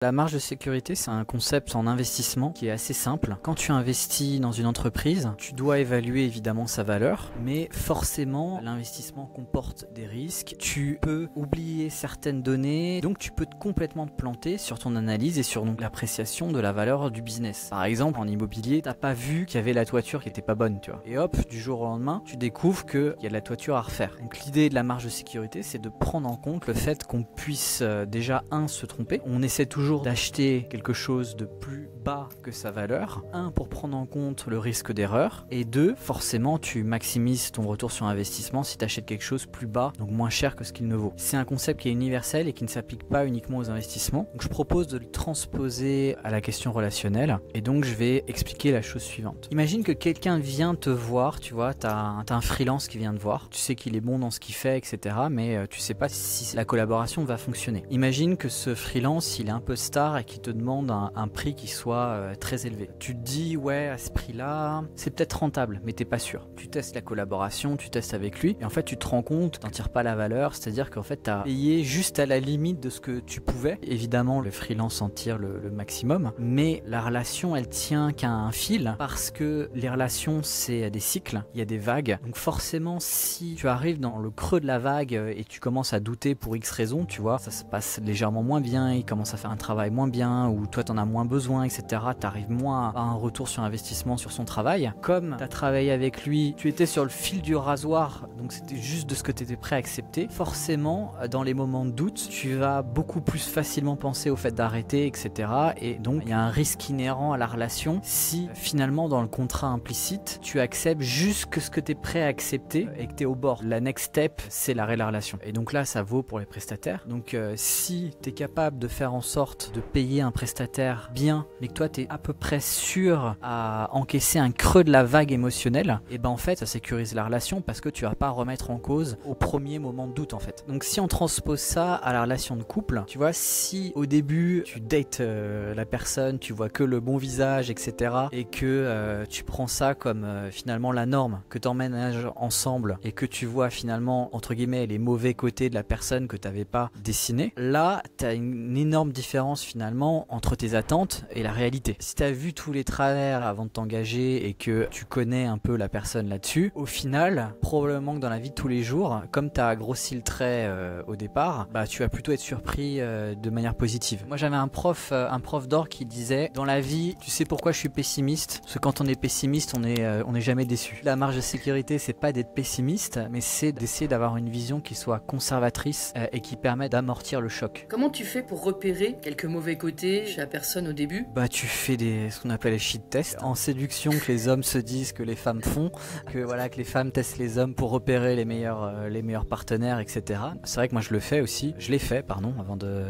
La marge de sécurité, c'est un concept en investissement qui est assez simple. Quand tu investis dans une entreprise, tu dois évaluer évidemment sa valeur, mais forcément, l'investissement comporte des risques. Tu peux oublier certaines données, donc tu peux complètement te planter sur ton analyse et sur l'appréciation de la valeur du business. Par exemple, en immobilier, t'as pas vu qu'il y avait la toiture qui était pas bonne, tu vois. Et hop, du jour au lendemain, tu découvres qu'il y a de la toiture à refaire. Donc l'idée de la marge de sécurité, c'est de prendre en compte le fait qu'on puisse déjà, se tromper. On essaie toujours d'acheter quelque chose de plus bas que sa valeur. Pour prendre en compte le risque d'erreur. Et forcément, tu maximises ton retour sur investissement si tu achètes quelque chose plus bas, donc moins cher que ce qu'il ne vaut. C'est un concept qui est universel et qui ne s'applique pas uniquement aux investissements. Donc je propose de le transposer à la question relationnelle. Et donc je vais expliquer la chose suivante. Imagine que quelqu'un vient te voir, tu vois, t'as un freelance qui vient te voir. Tu sais qu'il est bon dans ce qu'il fait, etc. Mais tu sais pas si la collaboration va fonctionner. Imagine que ce freelance, il est un peu star et qui te demande un prix qui soit très élevé. Tu te dis, ouais, à ce prix-là, c'est peut-être rentable, mais t'es pas sûr. Tu testes la collaboration, tu testes avec lui, et en fait, tu te rends compte, t'en tires pas la valeur, c'est-à-dire qu'en fait, t'as payé juste à la limite de ce que tu pouvais. Évidemment, le freelance en tire le maximum, mais la relation, elle tient qu'à un fil, parce que les relations, c'est des cycles, il y a des vagues. Donc forcément, si tu arrives dans le creux de la vague et tu commences à douter pour X raisons, tu vois, ça se passe légèrement moins bien, il commence à faire un travail moins bien, ou toi t'en as moins besoin, etc. T'arrives moins à un retour sur investissement sur son travail. Comme t'as travaillé avec lui, tu étais sur le fil du rasoir, donc c'était juste de ce que t'étais prêt à accepter. Forcément, dans les moments de doute, tu vas beaucoup plus facilement penser au fait d'arrêter, etc. Et donc il y a un risque inhérent à la relation si finalement dans le contrat implicite, tu acceptes juste que ce que t'es prêt à accepter et que t'es au bord. La next step, c'est l'arrêt de la relation. Et donc là, ça vaut pour les prestataires. Donc si t'es capable de faire en sorte de payer un prestataire bien, mais que toi t'es à peu près sûr à encaisser un creux de la vague émotionnelle, et ben en fait ça sécurise la relation parce que tu vas pas remettre en cause au premier moment de doute en fait. Donc si on transpose ça à la relation de couple, tu vois, si au début tu dates la personne, tu vois que le bon visage, etc. et que tu prends ça comme finalement la norme, que t'emménages ensemble et que tu vois finalement entre guillemets les mauvais côtés de la personne que t'avais pas dessiné, là t'as une énorme différence finalement entre tes attentes et la réalité. Si tu as vu tous les travers avant de t'engager et que tu connais un peu la personne là-dessus, au final, probablement que dans la vie de tous les jours, comme tu as grossi le trait au départ, bah tu vas plutôt être surpris de manière positive. Moi j'avais un prof d'or qui disait, dans la vie, tu sais pourquoi je suis pessimiste? Parce que quand on est pessimiste, on est jamais déçu. La marge de sécurité, c'est pas d'être pessimiste, mais c'est d'essayer d'avoir une vision qui soit conservatrice et qui permet d'amortir le choc. Comment tu fais pour repérer quelques mauvais côtés chez la personne au début? Bah tu fais ce qu'on appelle les shit tests en séduction, que les hommes se disent que les femmes font, que voilà, que les femmes testent les hommes pour repérer les meilleurs partenaires, etc. C'est vrai que moi je le fais aussi, je l'ai fait pardon avant de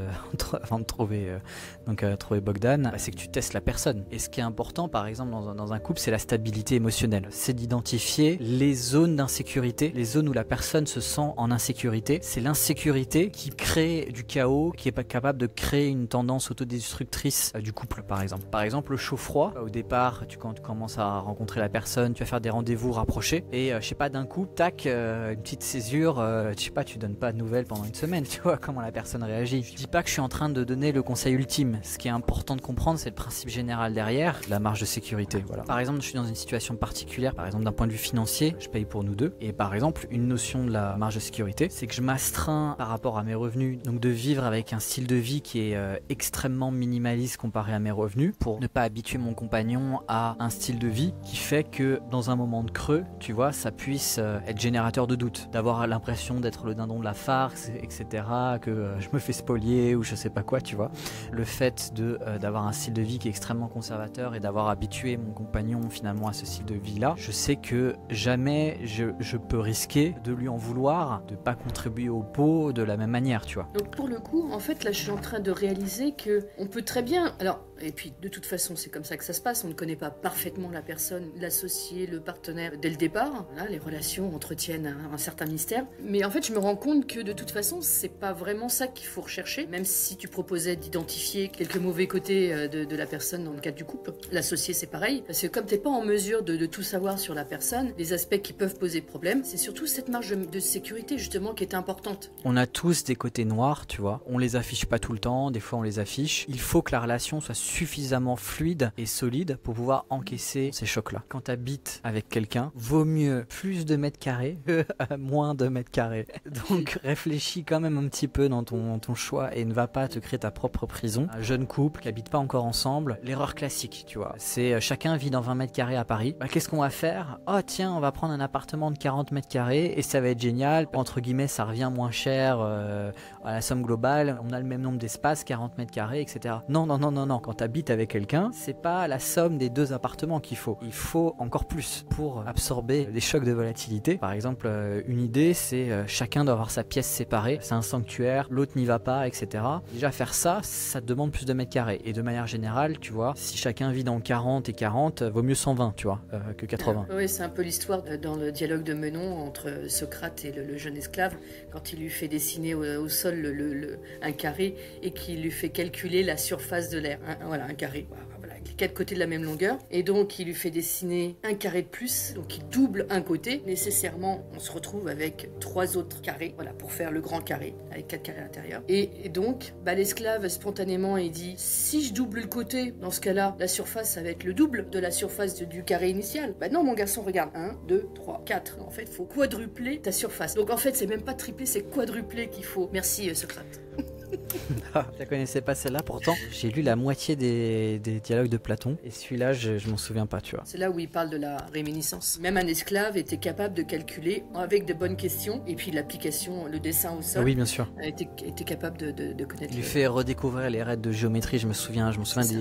trouver Bogdan. C'est que tu testes la personne. Et ce qui est important par exemple dans un couple, c'est la stabilité émotionnelle. C'est d'identifier les zones d'insécurité, les zones où la personne se sent en insécurité. C'est l'insécurité qui crée du chaos, qui est pas capable de créer une tendance autodestructrice du couple par exemple. Par exemple le chaud-froid, au départ quand tu commences à rencontrer la personne, tu vas faire des rendez-vous rapprochés et je sais pas, d'un coup tac, une petite césure, je sais pas, tu donnes pas de nouvelles pendant une semaine, tu vois comment la personne réagit. Je dis pas que je suis en train de donner le conseil ultime, ce qui est important de comprendre, c'est le principe général derrière, la marge de sécurité. Voilà. Par exemple, je suis dans une situation particulière, par exemple d'un point de vue financier, je paye pour nous deux, et par exemple une notion de la marge de sécurité, c'est que je m'astreins par rapport à mes revenus, donc de vivre avec un style de vie qui est extrêmement minimaliste comparé à mes revenus, pour ne pas habituer mon compagnon à un style de vie qui fait que dans un moment de creux, tu vois, ça puisse être générateur de doute, d'avoir l'impression d'être le dindon de la farce, etc., que je me fais spolier ou je sais pas quoi, tu vois. Le fait d'avoir un style de vie qui est extrêmement conservateur et d'avoir habitué mon compagnon finalement à ce style de vie là, je sais que jamais je peux risquer de lui en vouloir, de pas contribuer au pot de la même manière, tu vois. Donc pour le coup, en fait là je suis en train de réaliser que on peut très bien, alors et puis de toute façon c'est comme ça que ça se passe, on ne connaît pas parfaitement la personne, l'associé, le partenaire dès le départ, voilà, les relations entretiennent un certain mystère, mais en fait je me rends compte que de toute façon c'est pas vraiment ça qu'il faut rechercher, même si tu proposais d'identifier quelques mauvais côtés de la personne dans le cadre du couple. L'associé c'est pareil, parce que comme t'es pas en mesure de tout savoir sur la personne, les aspects qui peuvent poser problème, c'est surtout cette marge de sécurité justement qui est importante. On a tous des côtés noirs, tu vois, on les affiche pas tout le temps, des fois on les affiche. Il faut que la relation soit suffisamment fluide et solide pour pouvoir encaisser ces chocs-là. Quand tu habites avec quelqu'un, vaut mieux plus de mètres carrés que moins de mètres carrés. Donc réfléchis quand même un petit peu dans ton choix et ne va pas te créer ta propre prison. Un jeune couple qui habite pas encore ensemble, l'erreur classique, tu vois, c'est chacun vit dans 20 mètres carrés à Paris. Bah, qu'est-ce qu'on va faire? Oh tiens, on va prendre un appartement de 40 mètres carrés et ça va être génial. Entre guillemets, ça revient moins cher à la somme globale. On a le même nombre d'espaces, 40 mètres carrés, etc. Non, non, non, non, non. Quand tu habites avec quelqu'un, c'est pas la somme des 2 appartements qu'il faut. Il faut encore plus pour absorber des chocs de volatilité. Par exemple, une idée, c'est chacun doit avoir sa pièce séparée. C'est un sanctuaire, l'autre n'y va pas, etc. Déjà faire ça, ça te demande plus de mètres carrés. Et de manière générale, tu vois, si chacun vit dans 40 et 40, vaut mieux 120, tu vois, que 80. Oui, c'est un peu l'histoire dans le dialogue de Menon entre Socrate et le jeune esclave, quand il lui fait dessiner au sol un carré et qu'il lui fait calculer la surface de l'air. Voilà, un carré. Voilà, avec les 4 côtés de la même longueur. Et donc, il lui fait dessiner un carré de plus, donc il double un côté. Nécessairement, on se retrouve avec 3 autres carrés, voilà, pour faire le grand carré, avec 4 carrés à l'intérieur. Et donc, l'esclave, spontanément, il dit, si je double le côté, dans ce cas-là, la surface, ça va être le double de la surface du carré initial. Bah non, mon garçon, regarde, 1, 2, 3, 4. En fait, il faut quadrupler ta surface. Donc en fait, c'est même pas tripler, c'est quadrupler qu'il faut. Merci, Socrate. Ah, je la connaissais pas celle-là, pourtant j'ai lu la moitié des dialogues de Platon et celui-là je m'en souviens pas, tu vois. C'est là où il parle de la réminiscence. Même un esclave était capable de calculer avec de bonnes questions et puis l'application, le dessin au sol. Oui, bien sûr. Était capable de connaître. Il lui fait redécouvrir les règles de géométrie, je me souviens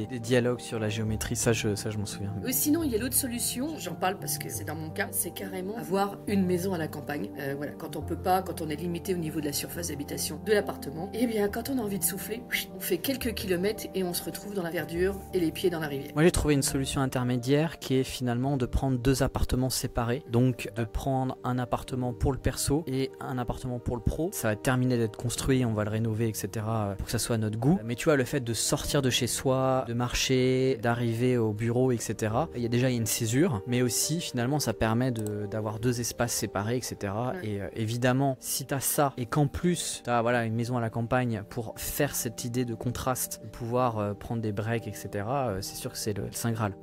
des dialogues sur la géométrie, ça je m'en souviens. Sinon, il y a l'autre solution, j'en parle parce que c'est dans mon cas, c'est carrément avoir une maison à la campagne. Voilà, quand on peut pas, quand on est limité au niveau de la surface d'habitation de l'appartement, et bien quand on a envie de souffler, on fait quelques kilomètres et on se retrouve dans la verdure et les pieds dans la rivière. Moi j'ai trouvé une solution intermédiaire qui est finalement de prendre 2 appartements séparés, donc de prendre un appartement pour le perso et un appartement pour le pro. Ça va terminer d'être construit, on va le rénover, etc. pour que ça soit à notre goût. Mais tu vois, le fait de sortir de chez soi, de marcher, d'arriver au bureau, etc. Il y a déjà une césure, mais aussi finalement ça permet d'avoir 2 espaces séparés, etc. Ouais. Et évidemment, si tu as ça et qu'en plus tu as voilà, une maison à la campagne pour faire cette idée de contraste, pouvoir prendre des breaks, etc., c'est sûr que c'est le Saint Graal.